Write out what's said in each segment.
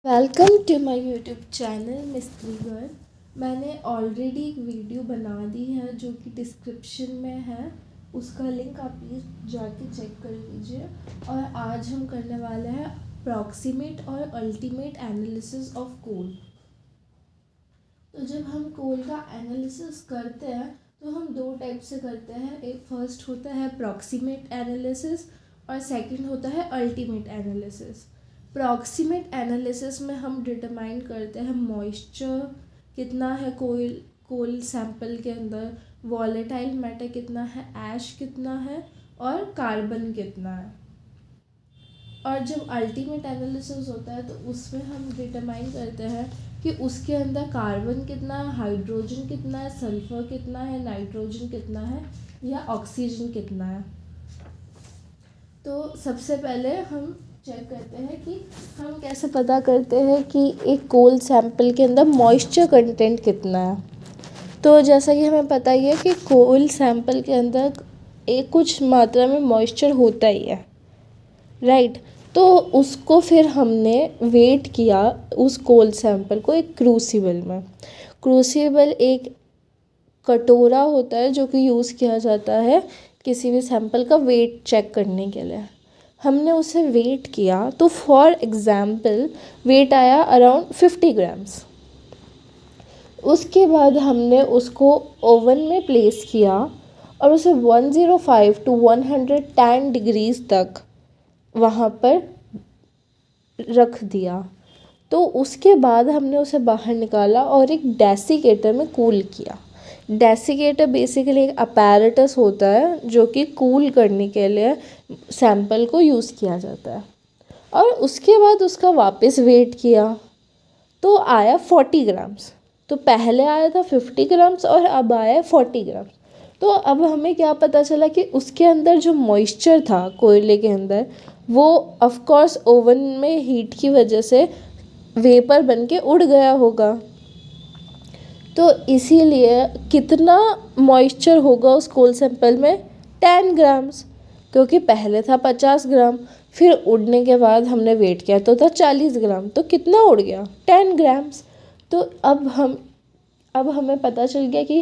Welcome to my YouTube channel mystery girl. मैंने already एक video बना दी है जो कि डिस्क्रिप्शन में है, उसका लिंक आप प्लीज़ जाके चेक कर लीजिए। और आज हम करने वाले हैं अप्रॉक्सीमेट और अल्टीमेट एनालिसिस ऑफ कोल। तो जब हम कोल का एनालिसिस करते हैं तो हम दो टाइप से करते हैं। एक फर्स्ट होता है अप्रॉक्सीमेट एनालिसिस और सेकंड होता है अल्टीमेट एनालिसिस। प्रॉक्सिमेट एनालिसिस में हम डिटरमाइन करते हैं मॉइस्चर कितना है कोल सैंपल के अंदर, वॉलेटाइल मैटर कितना है, ऐश कितना है और कार्बन कितना है। और जब अल्टीमेट एनालिसिस होता है तो उसमें हम डिटरमाइन करते हैं कि उसके अंदर कार्बन कितना है, हाइड्रोजन कितना है, सल्फर कितना है, नाइट्रोजन कितना है या ऑक्सीजन कितना है। तो सबसे पहले हम चेक करते हैं कि हम कैसे पता करते हैं कि एक कोल सैंपल के अंदर मॉइस्चर कंटेंट कितना है। तो जैसा कि हमें पता ही है कि कोल सैंपल के अंदर एक कुछ मात्रा में मॉइस्चर होता ही है, राइट। तो उसको फिर हमने वेट किया उस कोल सैंपल को एक क्रूसिबल में। क्रूसिबल एक कटोरा होता है जो कि यूज़ किया जाता है किसी भी सैंपल का वेट चेक करने के लिए। हमने उसे वेट किया तो फॉर एग्ज़ाम्पल वेट आया अराउंड 50 ग्राम्स। उसके बाद हमने उसको ओवन में प्लेस किया और उसे 105 टू 110 डिग्रीज़ तक वहाँ पर रख दिया। तो उसके बाद हमने उसे बाहर निकाला और एक डेसिकेटर में कूल किया। डेसिकेटर बेसिकली एक अपैरेटस होता है जो कि कूल करने के लिए सैंपल को यूज़ किया जाता है। और उसके बाद उसका वापस वेट किया तो आया 40 ग्राम्स। तो पहले आया था 50 ग्राम्स और अब आया 40 ग्राम्स। तो अब हमें क्या पता चला कि उसके अंदर जो मॉइस्चर था कोयले के अंदर वो ऑफ कोर्स ओवन में हीट की वजह से वेपर बन के उड़ गया होगा। तो इसीलिए कितना मॉइस्चर होगा उस कोल सैंपल में, 10 ग्राम्स, क्योंकि पहले था 50 ग्राम, फिर उड़ने के बाद हमने वेट किया तो था 40 ग्राम। तो कितना उड़ गया, 10 ग्राम्स। तो अब हमें पता चल गया कि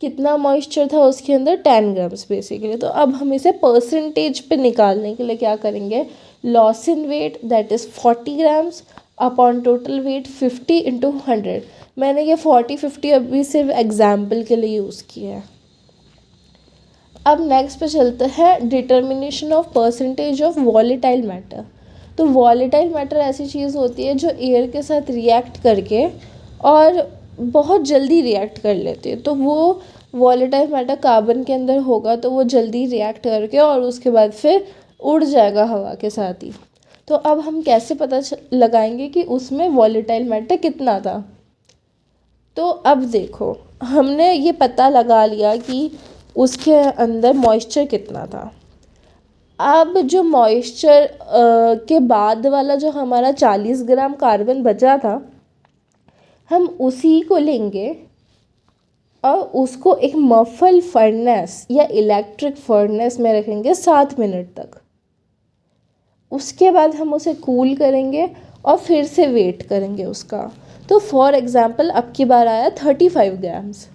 कितना मॉइस्चर था उसके अंदर, 10 ग्राम्स बेसिकली। तो अब हम इसे परसेंटेज पे निकालने के लिए क्या करेंगे, loss in weight that is 40 grams upon total weight 50 into 100। मैंने ये 40-50 अभी सिर्फ एग्जाम्पल के लिए यूज़ किया है। अब नेक्स्ट पे चलते हैं determination of percentage of volatile matter. तो वॉलेटाइल मैटर ऐसी चीज़ होती है जो एयर के साथ रिएक्ट करके और बहुत जल्दी रिएक्ट कर लेती है। तो वो वॉलेटाइल मैटर कार्बन के अंदर होगा तो वो जल्दी रिएक्ट करके और उसके बाद फिर उड़ जाएगा हवा के साथ ही। तो अब हम कैसे पता लगाएंगे कि उसमें वॉलेटाइल मैटर कितना था। तो अब देखो, हमने ये पता लगा लिया कि उसके अंदर मॉइस्चर कितना था। अब जो मॉइस्चर के बाद वाला जो हमारा 40 ग्राम कार्बन बचा था, हम उसी को लेंगे और उसको एक मफल फर्नेस या इलेक्ट्रिक फर्नेस में रखेंगे 7 मिनट तक। उसके बाद हम उसे कूल करेंगे और फिर से वेट करेंगे उसका। तो फॉर एग्ज़ाम्पल अब की बार आया 35 ग्राम्स।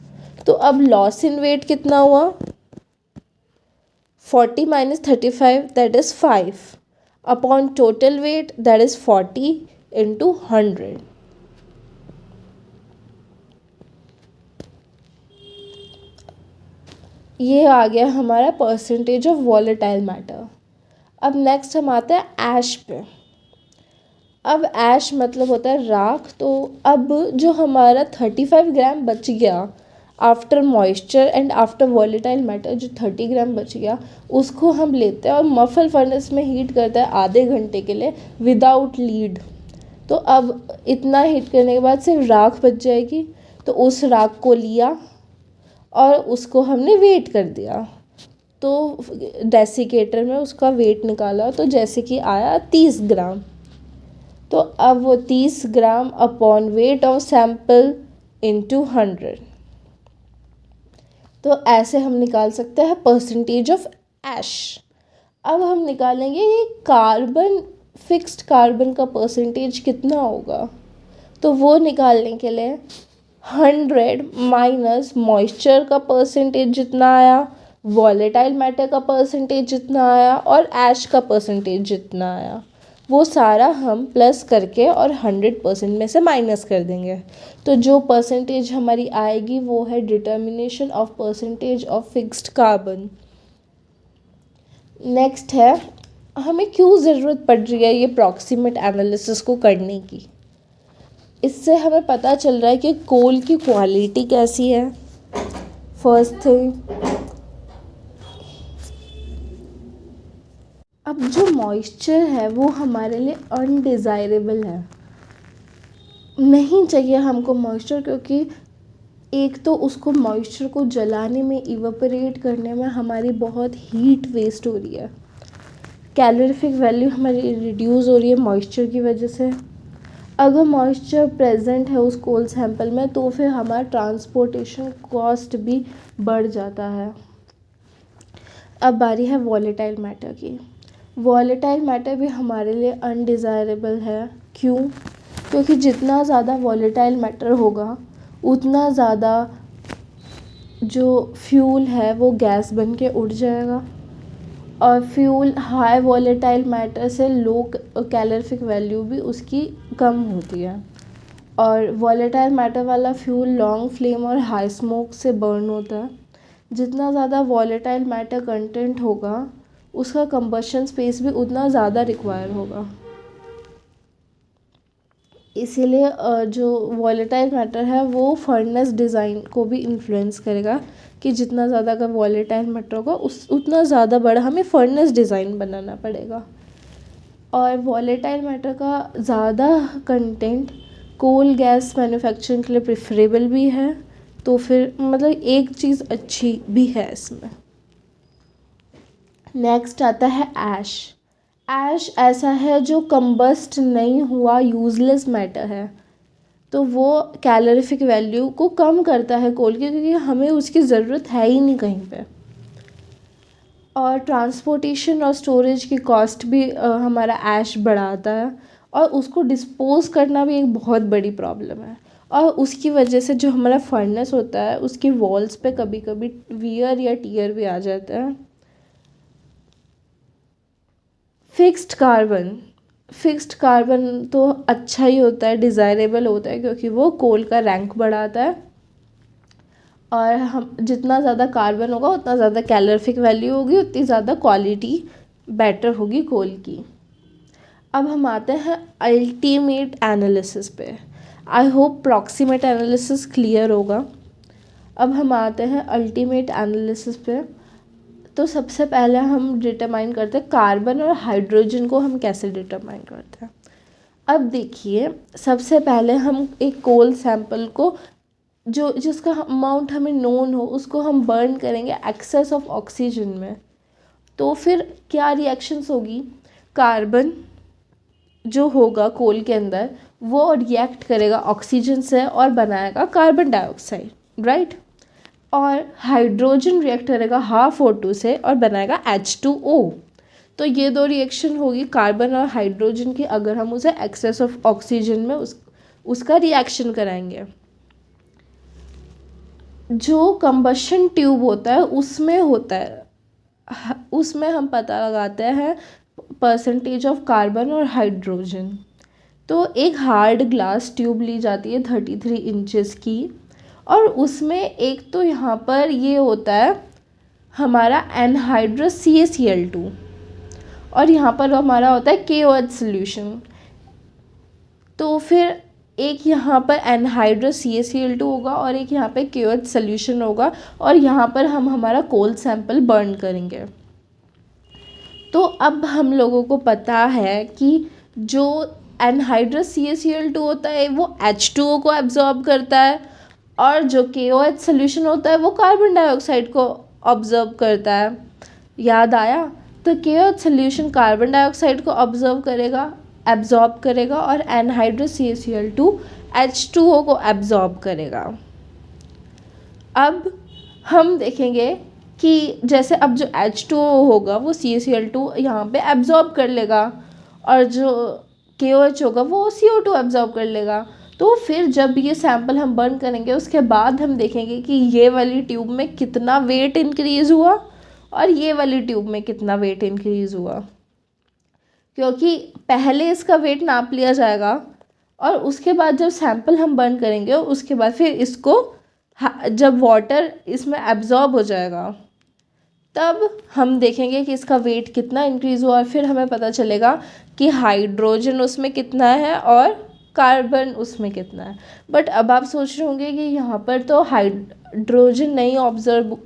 तो अब लॉस इन वेट कितना हुआ, 40 minus 35 that is 5 upon total wait that is 40 into 100। ये आ गया हमारा परसेंटेज ऑफ वॉलेटाइल मैटर। अब नेक्स्ट हम आते हैं ऐश पे। अब ऐश मतलब होता है राख। तो अब जो हमारा 35 ग्राम बच गया after moisture and after volatile matter, जो 30 ग्राम बच गया उसको हम लेते हैं और मफल फर्नेस में हीट करते हैं आधे घंटे के लिए विदाउट लीड। तो अब इतना हीट करने के बाद सिर्फ राख बच जाएगी। तो उस राख को लिया और उसको हमने वेट कर दिया। तो डेसिकेटर में उसका वेट निकाला तो जैसे कि आया 30 ग्राम। तो अब वो 30 ग्राम upon weight of sample into 100। तो ऐसे हम निकाल सकते हैं परसेंटेज ऑफ ऐश। अब हम निकालेंगे ये कार्बन फिक्स्ड कार्बन का परसेंटेज कितना होगा, तो वो निकालने के लिए 100 माइनस मॉइस्चर का परसेंटेज जितना आया, वॉलेटाइल मैटर का परसेंटेज जितना आया और ऐश का परसेंटेज जितना आया, वो सारा हम प्लस करके और 100% में से माइनस कर देंगे। तो जो परसेंटेज हमारी आएगी वो है determination of percentage of fixed carbon. Next है, हमें क्यों ज़रूरत पड़ रही है ये प्रॉक्सिमेट एनालिसिस को करने की। इससे हमें पता चल रहा है कि कोल की क्वालिटी कैसी है, फर्स्ट थिंग। अब जो मॉइस्चर है वो हमारे लिए अनडिज़ायरेबल है, नहीं चाहिए हमको मॉइस्चर, क्योंकि एक तो उसको मॉइस्चर को जलाने में, इवेपोरेट करने में हमारी बहुत हीट वेस्ट हो रही है, कैलोरीफिक वैल्यू हमारी रिड्यूस हो रही है मॉइस्चर की वजह से। अगर मॉइस्चर प्रेजेंट है उस कोल सैंपल में तो फिर हमारा ट्रांसपोर्टेशन कॉस्ट भी बढ़ जाता है। अब बारी है वॉलेटाइल मैटर की। वॉलेटाइल मैटर भी हमारे लिए अनडिज़ायरेबल है। क्यों? क्योंकि जितना ज़्यादा वॉलेटाइल मैटर होगा उतना ज़्यादा जो फ्यूल है वो गैस बन के उड़ जाएगा, और फ्यूल हाई वॉलेटाइल मैटर से लो कैलोरीफिक वैल्यू भी उसकी कम होती है, और वॉलेटाइल मैटर वाला फ्यूल लॉन्ग फ्लेम और हाई स्मोक से बर्न होता है। जितना ज़्यादा वॉलेटाइल मैटर कंटेंट होगा उसका कंबशन स्पेस भी उतना ज़्यादा रिक्वायर होगा। इसीलिए जो वॉलेटाइल मैटर है वो फर्नेस डिज़ाइन को भी इन्फ्लुएंस करेगा कि जितना ज़्यादा का वॉलेटाइल मैटर होगा उतना ज़्यादा बड़ा हमें फर्नेस डिज़ाइन बनाना पड़ेगा। और वॉलेटाइल मैटर का ज़्यादा कंटेंट कोल गैस मैन्युफैक्चरिंग के लिए प्रेफरेबल भी है, तो फिर मतलब एक चीज़ अच्छी भी है इसमें। नेक्स्ट आता है ऐश। ऐश ऐसा है जो कंबस्ट नहीं हुआ यूज़लेस मैटर है, तो वो कैलोरीफिक वैल्यू को कम करता है कोल की, क्योंकि हमें उसकी ज़रूरत है ही नहीं कहीं पे। और ट्रांसपोर्टेशन और स्टोरेज की कॉस्ट भी हमारा ऐश बढ़ाता है, और उसको डिस्पोज़ करना भी एक बहुत बड़ी प्रॉब्लम है, और उसकी वजह से जो हमारा फर्नेस होता है उसकी वॉल्स पे कभी कभी वियर या टियर भी आ जाता है। फिक्स्ड कार्बन तो अच्छा ही होता है, डिज़ायरेबल होता है, क्योंकि वो कोल का रैंक बढ़ाता है, और हम जितना ज़्यादा कार्बन होगा उतना ज़्यादा कैलोरीफिक वैल्यू होगी, उतनी ज़्यादा क्वालिटी बेटर होगी कोल की। अब हम आते हैं अल्टीमेट एनालिसिस पे। I hope proximate analysis clear होगा। अब हम आते हैं अल्टीमेट एनालिसिस पे। तो सबसे पहले हम डिटरमाइन करते हैं कार्बन और हाइड्रोजन को हम कैसे डिटरमाइन करते हैं। अब देखिए, सबसे पहले हम एक कोल सैंपल को जिसका अमाउंट हमें नोन हो उसको हम बर्न करेंगे एक्सेस ऑफ ऑक्सीजन में। तो फिर क्या रिएक्शंस होगी, कार्बन जो होगा कोल के अंदर वो रिएक्ट करेगा ऑक्सीजन से और बनाएगा कार्बन डाइऑक्साइड, राइट। और हाइड्रोजन रिएक्ट करेगा हाफ O2 से और बनाएगा H2O। तो ये दो रिएक्शन होगी कार्बन और हाइड्रोजन की, अगर हम उसे एक्सेस ऑफ ऑक्सीजन में उसका रिएक्शन कराएंगे। जो कंबशन ट्यूब होता है उसमें हम पता लगाते हैं परसेंटेज ऑफ कार्बन और हाइड्रोजन। तो एक हार्ड ग्लास ट्यूब ली जाती है 33 इंचेस की, और उसमें एक तो यहाँ पर ये होता है हमारा एनहाइड्रस CaCl2, और यहाँ पर हमारा होता है KOH सोल्यूशन। तो फिर एक यहाँ पर एनहाइड्रस CaCl2 होगा और एक यहाँ पे KOH सोल्यूशन होगा, और यहाँ पर हम हमारा कोल सैंपल बर्न करेंगे। तो अब हम लोगों को पता है कि जो एनहाइड्रस CaCl2 होता है वो H2O को एब्जॉर्ब करता है, और जो KOH सोल्यूशन होता है वो कार्बन डाइऑक्साइड को ऑब्जर्व करता है। याद आया? तो KOH सोल्यूशन कार्बन डाइऑक्साइड को एब्जॉर्ब करेगा और एनहाइड्रस CaCl2 H2O को एब्जॉर्ब करेगा। अब हम देखेंगे कि जैसे अब जो H2O होगा वो CaCl2 यहाँ पे एब्जॉर्ब कर लेगा, और जो KOH होगा वो CO2 एब्जॉर्ब कर लेगा। तो फिर जब ये सैंपल हम बर्न करेंगे उसके बाद हम देखेंगे कि ये वाली ट्यूब में कितना वेट इंक्रीज़ हुआ और ये वाली ट्यूब में कितना वेट इंक्रीज़ हुआ, क्योंकि पहले इसका वेट नाप लिया जाएगा और उसके बाद जब सैंपल हम बर्न करेंगे उसके बाद फिर इसको जब वाटर इसमें एब्जॉर्ब हो जाएगा तब हम देखेंगे कि इसका वेट कितना इंक्रीज़ हुआ और फिर हमें पता चलेगा कि हाइड्रोजन उसमें कितना है और कार्बन उसमें कितना है। बट अब आप सोच रहे होंगे कि यहाँ पर तो हाइड्रोजन नहीं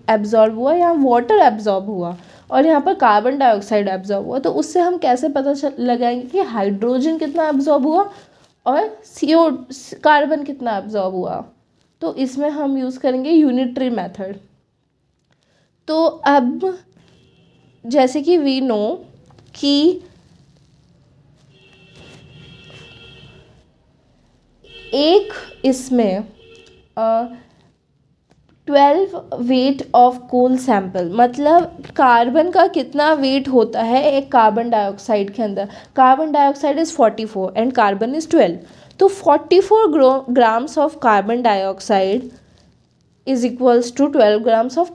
एब्जॉर्ब हुआ, यहाँ वाटर एब्जॉर्ब हुआ और यहाँ पर कार्बन डाइऑक्साइड एब्जॉर्ब हुआ। तो उससे हम कैसे पता लगाएंगे कि हाइड्रोजन कितना एब्जॉर्ब हुआ और कार्बन कितना एब्जॉर्ब हुआ? तो इसमें हम यूज़ करेंगे यूनिटरी मेथड। तो अब जैसे कि वी नो कि एक इसमें 12 वेट ऑफ कोल सैंपल, मतलब कार्बन का कितना वेट होता है एक कार्बन डाइऑक्साइड के अंदर। Carbon dioxide is 44 and carbon is 12। तो 44 grams of carbon dioxide is equals to 12 grams of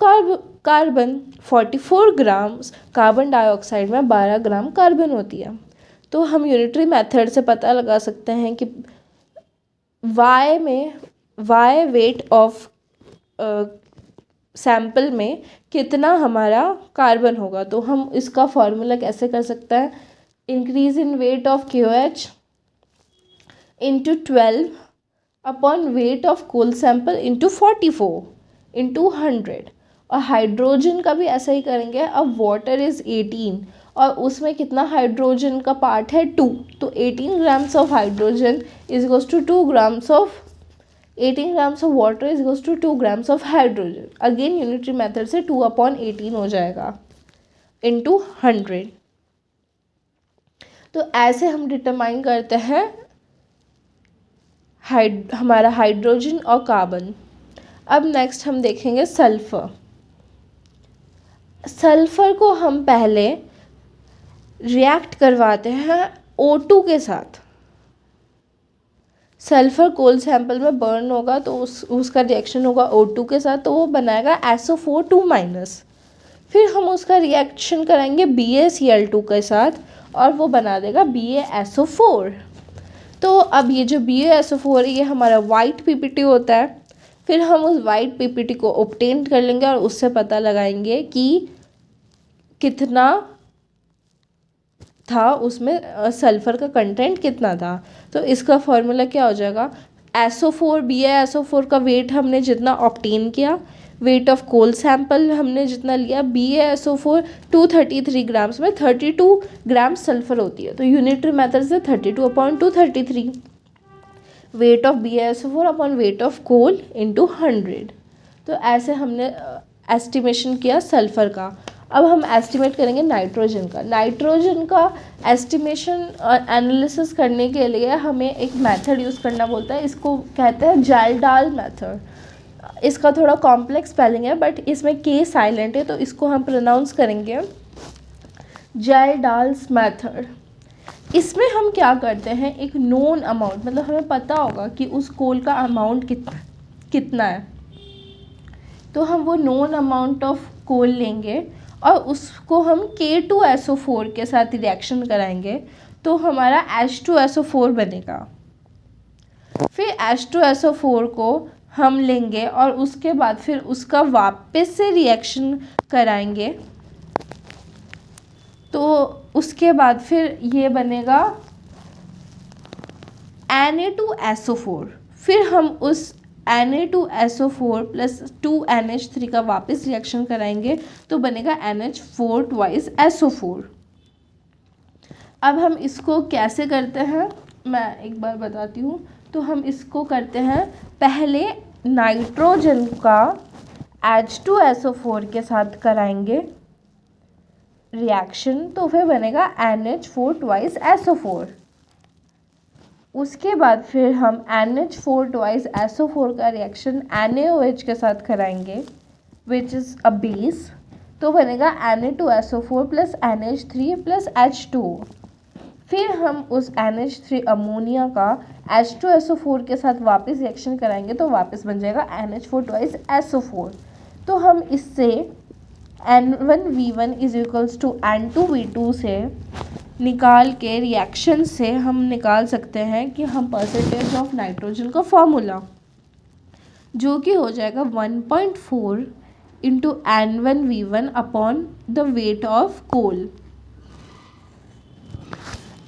carbon. 44 grams carbon dioxide में 12 ग्राम कार्बन होती है। तो हम यूनिटरी मेथड से पता लगा सकते हैं कि वाई वेट ऑफ सैंपल में कितना हमारा कार्बन होगा। तो हम इसका फॉर्मूला कैसे कर सकते हैं? Increase in weight of KOH into 12 upon weight of coal sample into 44 into 100। और हाइड्रोजन का भी ऐसा ही करेंगे। अब वाटर इज़ 18 और उसमें कितना हाइड्रोजन का पार्ट है 2, तो 18 grams of hydrogen is equals to 2 grams of 18 grams of water is equals to 2 grams of hydrogen. Again unitary method से 2/18 हो जाएगा इंटू 100। तो ऐसे हम डिटरमाइन करते हैं हमारा हाइड्रोजन और कार्बन। अब नेक्स्ट हम देखेंगे सल्फ़र। सल्फ़र को हम पहले रिएक्ट करवाते हैं O2 के साथ। सल्फ़र कोल सैंपल में बर्न होगा तो उसका रिएक्शन होगा O2 के साथ, तो वो बनाएगा SO4 2-। फिर हम उसका रिएक्शन कराएंगे BaCl2 के साथ और वो बना देगा BaSO4। तो अब ये जो BaSO4 है ये हमारा वाइट PPT होता है। फिर हम उस वाइट PPT को ऑब्टेन कर लेंगे और उससे पता लगाएंगे कि कितना था उसमें सल्फ़र का कंटेंट कितना था। तो इसका फॉर्मूला क्या हो जाएगा? SO4 BaSO4 का वेट हमने जितना ऑब्टेन किया, वेट ऑफ कोल सैंपल हमने जितना लिया, BaSO4 233 ग्राम्स में 32 ग्राम सल्फ़र होती है। तो यूनिटरी मेथड से 32/233 weight of BaSO4 upon weight of coal into 100। तो ऐसे हमने एस्टिमेशन किया सल्फ़र का। अब हम एस्टिमेट करेंगे नाइट्रोजन का। नाइट्रोजन का एस्टिमेशन और एनालिसिस करने के लिए हमें एक मेथड यूज़ करना बोलता है, इसको कहते हैं जाल्डाल मेथड। इसका थोड़ा कॉम्प्लेक्स स्पेलिंग है बट इसमें K साइलेंट है तो इसको हम प्रोनाउंस करेंगे जाल्डाल्स मेथड। इसमें हम क्या करते हैं, एक नोन अमाउंट, मतलब हमें पता होगा कि उस कोल का अमाउंट कितना है, तो हम वो नोन अमाउंट ऑफ कोल लेंगे और उसको हम K2SO4 के साथ रिएक्शन कराएंगे तो हमारा H2SO4 बनेगा। फिर H2SO4 को हम लेंगे और उसके बाद फिर उसका वापस से रिएक्शन कराएंगे तो उसके बाद फिर ये बनेगा Na2SO4। फिर हम उस Na2SO4 प्लस 2NH3 का वापस रिएक्शन कराएंगे तो बनेगा NH4 ट्वाइस SO4। अब हम इसको कैसे करते हैं मैं एक बार बताती हूँ। तो हम इसको करते हैं, पहले नाइट्रोजन का H2SO4 के साथ कराएंगे रिएक्शन तो फिर बनेगा NH4 ट्वाइस SO4। उसके बाद फिर हम NH4 ट्वाइस SO4 का रिएक्शन NaOH के साथ कराएंगे विच इज़ अ बेस, तो बनेगा Na2SO4 plus NH3 plus H2। फिर हम उस NH3 अमोनिया का H2SO4 के साथ वापस रिएक्शन कराएंगे तो वापस बन जाएगा NH4 ट्वाइस SO4। तो हम इससे N1V1 is equals to N2V2 से निकाल के रिएक्शन से हम निकाल सकते हैं कि हम परसेंटेज ऑफ नाइट्रोजन का फॉर्मूला, जो कि हो जाएगा 1.4 into N1V1 upon the weight of coal.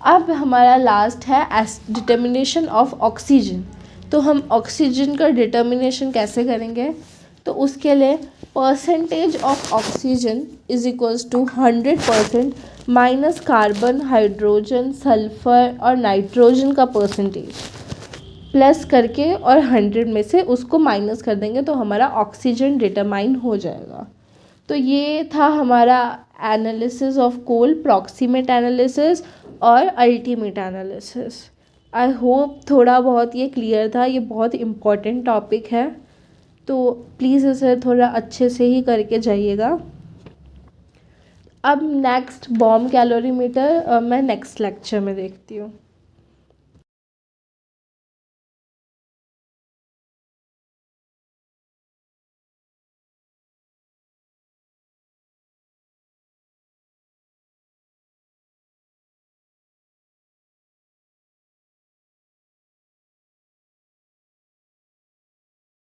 अब हमारा लास्ट है डिटर्मिनेशन ऑफ ऑक्सीजन। तो हम ऑक्सीजन का डिटर्मिनेशन कैसे करेंगे? तो उसके लिए percentage of oxygen is equals to 100% minus carbon, hydrogen, sulphur और नाइट्रोजन का परसेंटेज प्लस करके और 100 में से उसको माइनस कर देंगे तो हमारा ऑक्सीजन डिटरमाइन हो जाएगा। तो ये था हमारा analysis of coal, proximate analysis और अल्टीमेट एनालिसिस। आई होप थोड़ा बहुत ये क्लियर था। ये बहुत इम्पॉर्टेंट टॉपिक है, तो प्लीज़ इसे थोड़ा अच्छे से ही करके जाइएगा। अब नेक्स्ट बॉम्ब कैलोरीमीटर मैं नेक्स्ट लेक्चर में देखती हूँ।